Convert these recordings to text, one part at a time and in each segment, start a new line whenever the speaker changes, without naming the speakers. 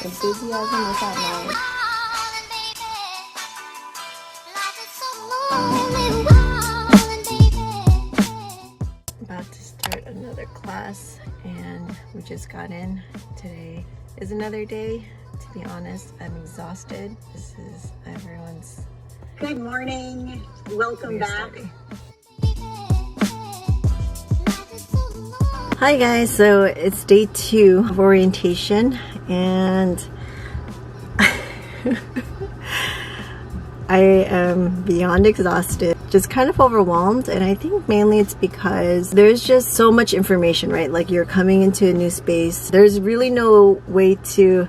Enthusiasm is at night. About to start another class and we just got in. Today is another day. To be honest, I'm exhausted. This is everyone's.
Good morning. Welcome back.
Hi guys, so it's day 2 of orientation and I am beyond exhausted, just kind of overwhelmed, and I think mainly it's because there's just so much information, right? Like you're coming into a new space. There's really no way to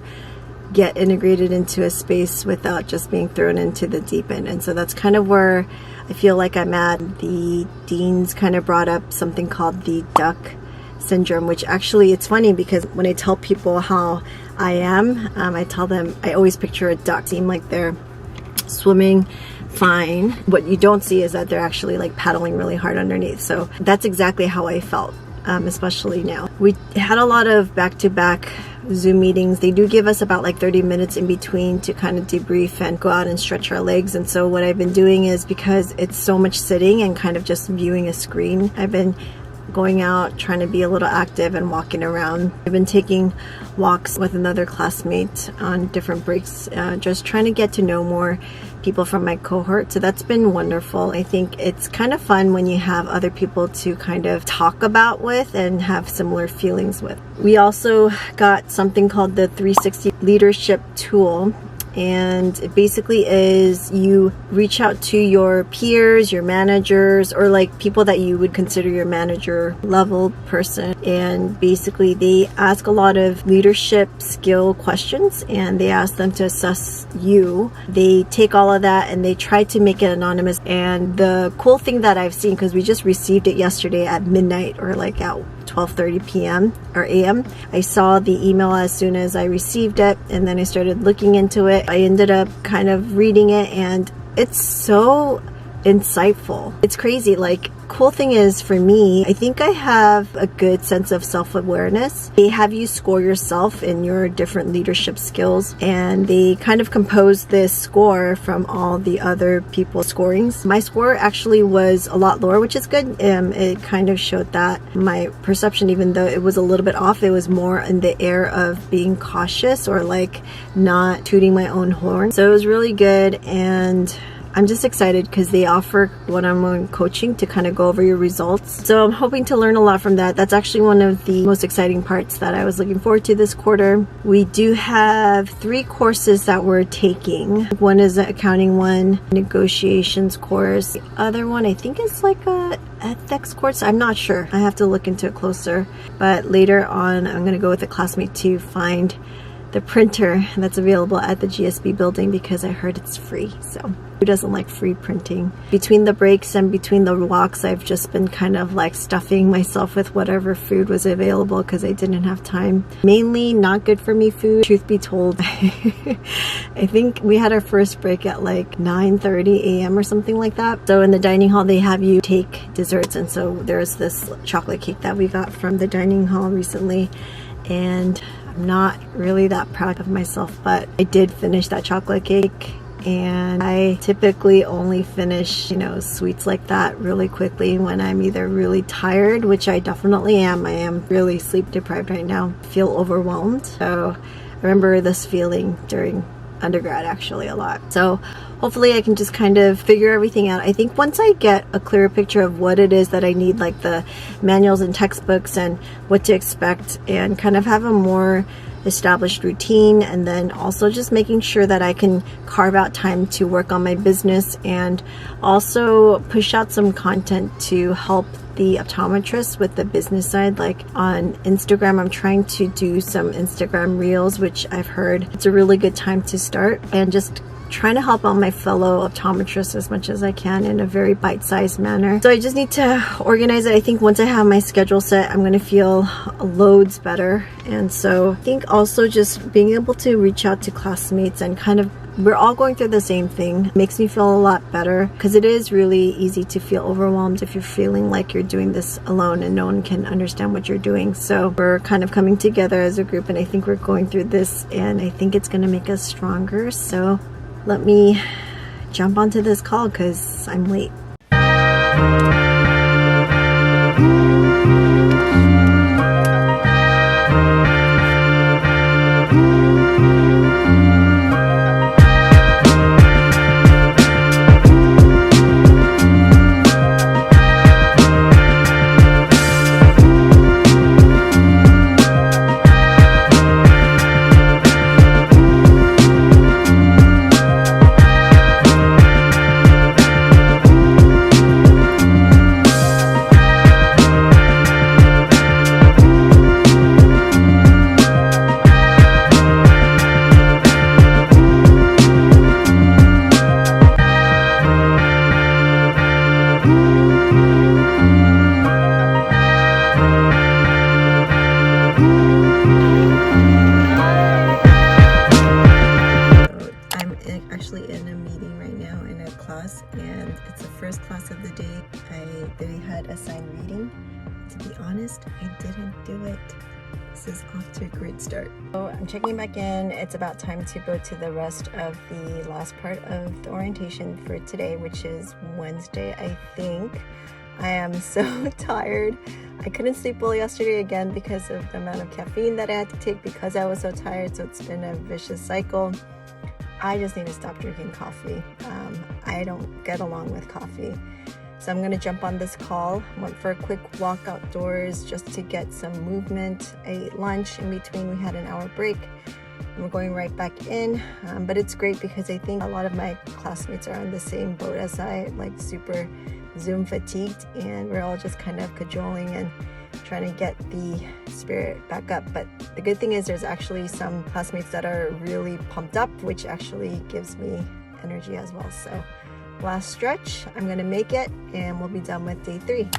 get integrated into a space without just being thrown into the deep end. And so that's kind of where I feel like I'm at. The deans kind of brought up something called the duck syndrome, which actually it's funny because when I tell people how I am, I tell them I always picture a duck. Seem like they're swimming fine. What you don't see is that they're actually like paddling really hard underneath. So that's exactly how I felt, especially now. We had a lot of back-to-back Zoom meetings. They do give us about like 30 minutes in between to kind of debrief and go out and stretch our legs. And so what I've been doing is, because it's so much sitting and kind of just viewing a screen, I've been going out, trying to be a little active and walking around. I've been taking walks with another classmate on different breaks, just trying to get to know more people from my cohort. So that's been wonderful. I think it's kind of fun when you have other people to kind of talk about with and have similar feelings with. We also got something called the 360 leadership tool. And it basically is you reach out to your peers, your managers, or like people that you would consider your manager level person. And basically they ask a lot of leadership skill questions and they ask them to assess you. They take all of that and they try to make it anonymous. And the cool thing that I've seen, because we just received it yesterday at midnight or like at 12:30 p.m. or a.m. I saw the email as soon as I received it, and then I started looking into it. I ended up kind of reading it, and it's so insightful. It's crazy. Like, cool thing is for me, I think I have a good sense of self-awareness. They have you score yourself in your different leadership skills, and they kind of compose this score from all the other people's scorings. My score actually was a lot lower, which is good. It kind of showed that my perception, even though it was a little bit off, it was more in the air of being cautious or like not tooting my own horn. So it was really good, and I'm just excited because they offer one-on-one coaching to kind of go over your results. So I'm hoping to learn a lot from that. That's actually one of the most exciting parts that I was looking forward to this quarter. We do have 3 courses that we're taking. One is an accounting one, negotiations course. The other one I think is like a ethics course. I'm not sure. I have to look into it closer. But later on, I'm going to go with a classmate to find the printer that's available at the GSB building because I heard it's free. So who doesn't like free printing? Between the breaks and between the walks, I've just been kind of like stuffing myself with whatever food was available because I didn't have time. Mainly not good for me food, truth be told. I think we had our first break at like 9:30 a.m. or something like that. So in the dining hall, they have you take desserts. And so there's this chocolate cake that we got from the dining hall recently. And I'm not really that proud of myself, but I did finish that chocolate cake, and I typically only finish, sweets like that really quickly when I'm either really tired, which I definitely am. I am really sleep deprived right now. I feel overwhelmed. So I remember this feeling during undergrad actually a lot. So hopefully I can just kind of figure everything out. I think once I get a clearer picture of what it is that I need, like the manuals and textbooks and what to expect, and kind of have a more established routine, and then also just making sure that I can carve out time to work on my business and also push out some content to help the optometrist with the business side. Like on Instagram, I'm trying to do some Instagram reels, which I've heard it's a really good time to start, and just trying to help out my fellow optometrists as much as I can in a very bite-sized manner. So I just need to organize it. I think once I have my schedule set, I'm going to feel loads better. And so I think also just being able to reach out to classmates and kind of we're all going through the same thing. It makes me feel a lot better because it is really easy to feel overwhelmed if you're feeling like you're doing this alone and no one can understand what you're doing. So we're kind of coming together as a group, and I think we're going through this, and I think it's going to make us stronger. So let me jump onto this call because I'm late. Actually in a meeting right now in a class, and it's the first class of the day. They had assigned reading. To be honest, I didn't do it. This is off to a great start. So I'm checking back in. It's about time to go to the rest of the last part of the orientation for today, which is Wednesday, I think. I am so tired. I couldn't sleep well yesterday again because of the amount of caffeine that I had to take because I was so tired. So it's been a vicious cycle. I just need to stop drinking coffee. I don't get along with coffee. So I'm gonna jump on this call. Went for a quick walk outdoors just to get some movement. I ate lunch in between. We had an hour break. And we're going right back in. But it's great because I think a lot of my classmates are on the same boat as I, like super Zoom fatigued. And we're all just kind of cajoling and trying to get the spirit back up. But the good thing is there's actually some classmates that are really pumped up, which actually gives me energy as well. So last stretch, I'm gonna make it, and we'll be done with day 3.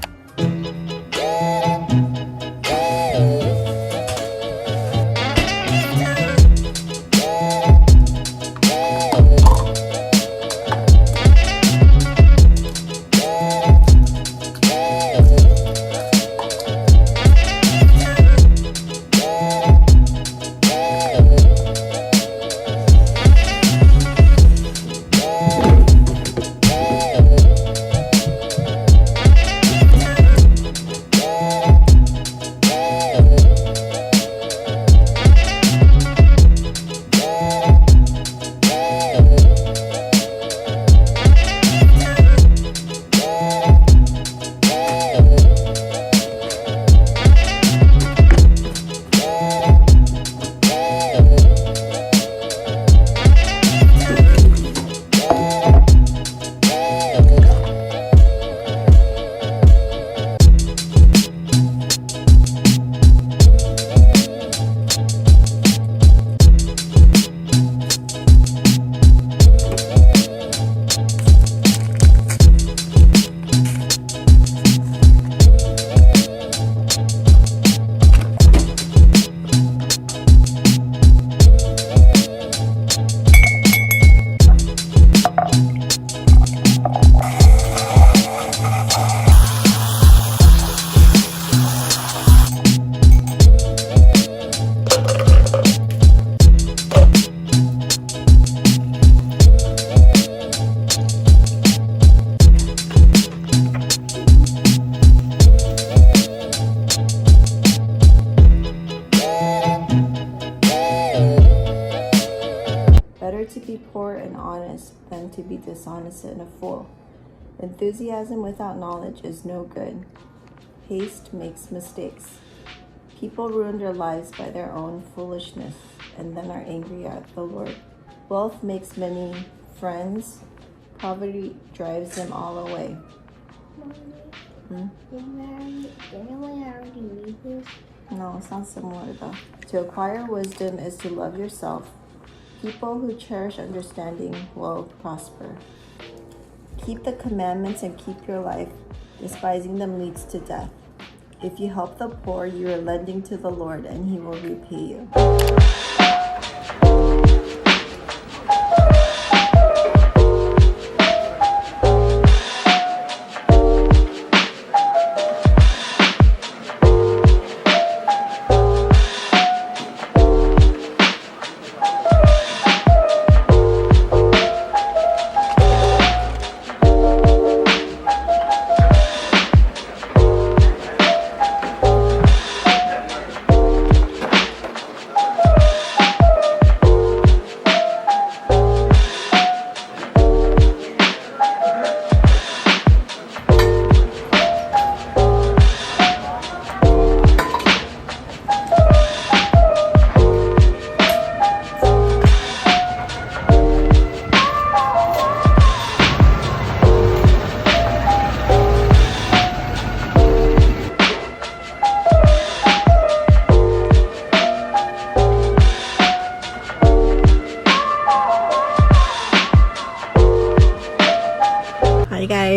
To be poor and honest than to be dishonest and a fool. Enthusiasm without knowledge is no good. Haste makes mistakes. People ruin their lives by their own foolishness and then are angry at the Lord. Wealth makes many friends. Poverty drives them all away.
Didn't we already read this?
No, it sounds similar though. To acquire wisdom is to love yourself. People who cherish understanding will prosper. Keep the commandments and keep your life. Despising them leads to death. If you help the poor, you are lending to the Lord, and He will repay you.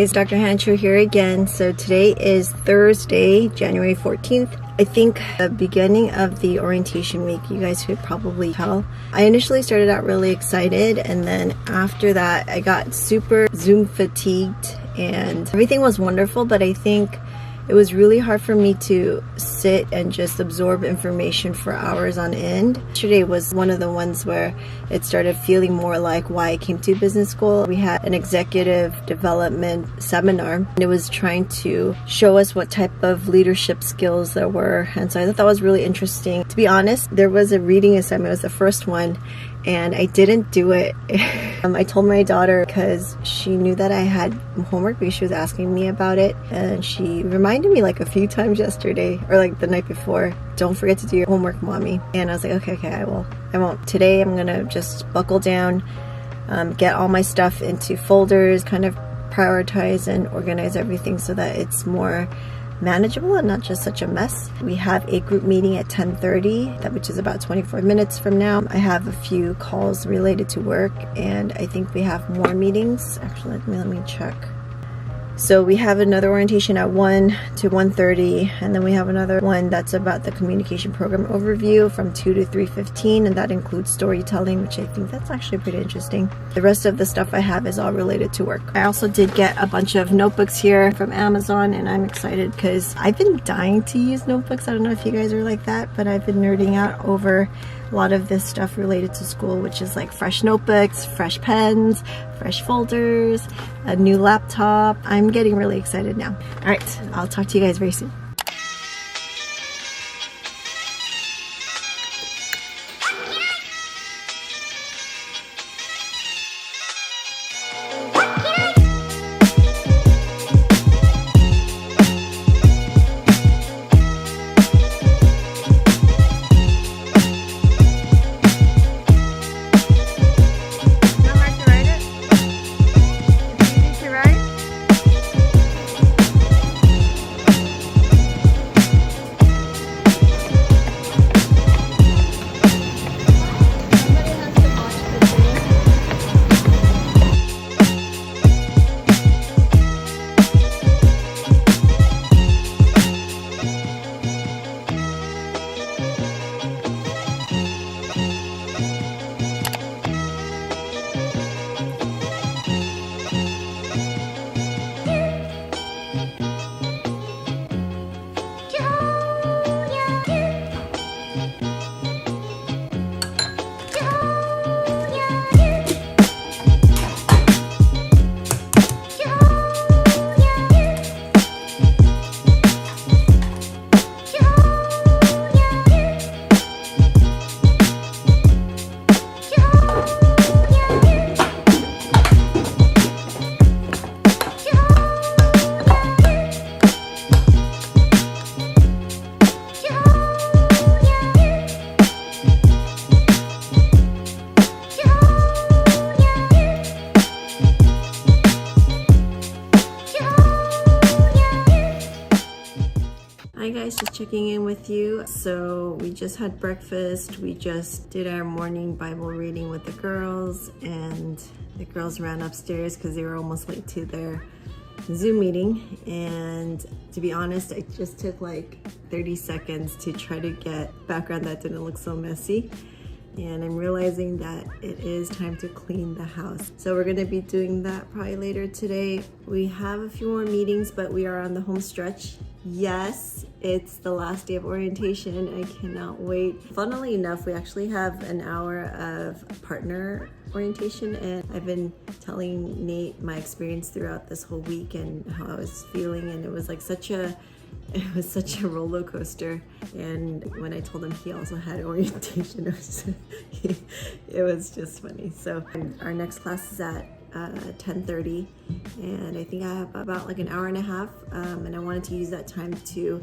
guys, Dr. Hannah Cho here again. So today is Thursday, January 14th. I think the beginning of the orientation week, you guys could probably tell. I initially started out really excited, and then after that I got super Zoom fatigued and everything was wonderful, but I think it was really hard for me to sit and just absorb information for hours on end. Yesterday was one of the ones where it started feeling more like why I came to business school. We had an executive development seminar, and it was trying to show us what type of leadership skills there were. And so I thought that was really interesting. To be honest, there was a reading assignment. It was the first one, and I didn't do it. I told my daughter because she knew that I had homework because she was asking me about it, and she reminded me like a few times yesterday or like the night before, don't forget to do your homework, mommy. And I was like, okay, I won't. Today I'm gonna just buckle down, get all my stuff into folders, kind of prioritize and organize everything so that it's more manageable and not just such a mess. We have a group meeting at 10:30, which is about 24 minutes from now. I have a few calls related to work, and I think we have more meetings. Actually, let me check. So we have another orientation at 1 to 1:30, and then we have another one that's about the communication program overview from 2 to 3:15, and that includes storytelling, which I think that's actually pretty interesting. The rest of the stuff I have is all related to work. I also did get a bunch of notebooks here from Amazon, and I'm excited because I've been dying to use notebooks. I don't know if you guys are like that, but I've been nerding out over a lot of this stuff related to school, which is like fresh notebooks, fresh pens, fresh folders, a new laptop. I'm getting really excited now. All right, I'll talk to you guys very soon. Hi guys, just checking in with you. So we just had breakfast. We just did our morning Bible reading with the girls, and the girls ran upstairs because they were almost late to their Zoom meeting. And to be honest, I just took like 30 seconds to try to get background that didn't look so messy. And I'm realizing that it is time to clean the house. So we're gonna be doing that probably later today. We have a few more meetings, but we are on the home stretch. Yes, it's the last day of orientation. I cannot wait. Funnily enough, we actually have an hour of partner orientation, and I've been telling Nate my experience throughout this whole week and how I was feeling, and it was such a roller coaster. And when I told him he also had orientation, it was just funny. So our next class is at 10:30, and I think I have about like an hour and a half, and I wanted to use that time to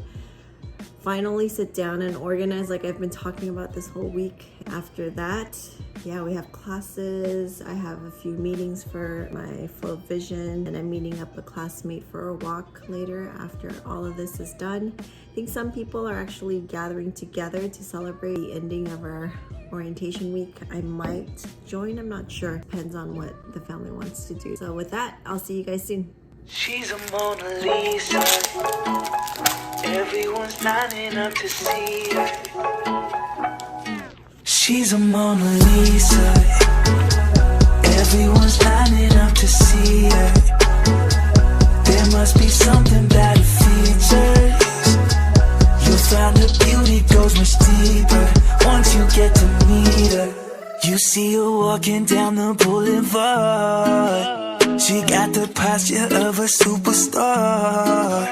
finally sit down and organize like I've been talking about this whole week. After that, yeah, we have classes. I have a few meetings for my full vision, and I'm meeting up a classmate for a walk later after all of this is done. I think some people are actually gathering together to celebrate the ending of our orientation week. I might join, I'm not sure. Depends on what the family wants to do. So with that, I'll see you guys soon.
She's a Mona Lisa. Everyone's lining up to see her. She's a Mona Lisa. Everyone's lining up to see her. There must be something about her features. You'll find her beauty goes much deeper once you get to meet her. You see her walking down the boulevard. She got the posture of a superstar.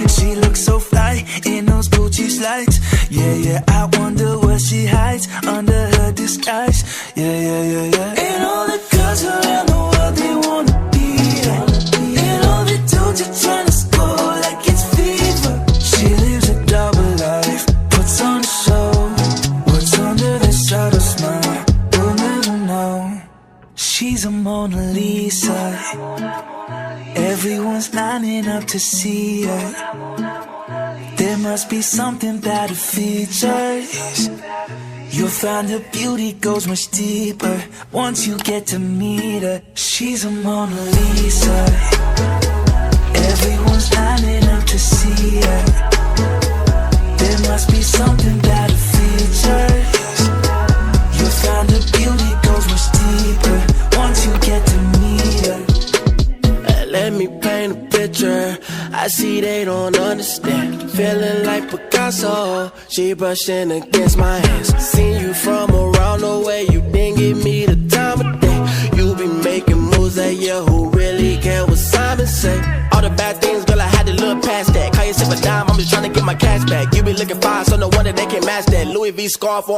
She looks so fly in those Gucci slides. Yeah, yeah, I wonder what she hides under her disguise. Yeah, yeah, yeah, yeah. And all the girls around the world, they wanna be her. And all the dudes are trying to score like it's fever. She lives a double life, puts on a show. What's under the subtle smile, we'll never know. She's a Mona Lisa. Everyone's lining up to see her. There must be something about her features. You'll find her beauty goes much deeper once you get to meet her. She's a Mona Lisa. Everyone's lining up to see her. There must be something about her features. You'll find her beauty goes much deeper once you get to meet her.
Let me paint a picture. I see they don't understand. Feeling like Picasso. She brushing against my hands. Seen you from around the way. You didn't give me the time of day. You be making moves that year. Who really care what Simon say? All the bad things, girl, I had to look past that. Call yourself a dime, I'm just trying to get my cash back. You be looking fine, so no wonder they can't match that. Louis V scarf on.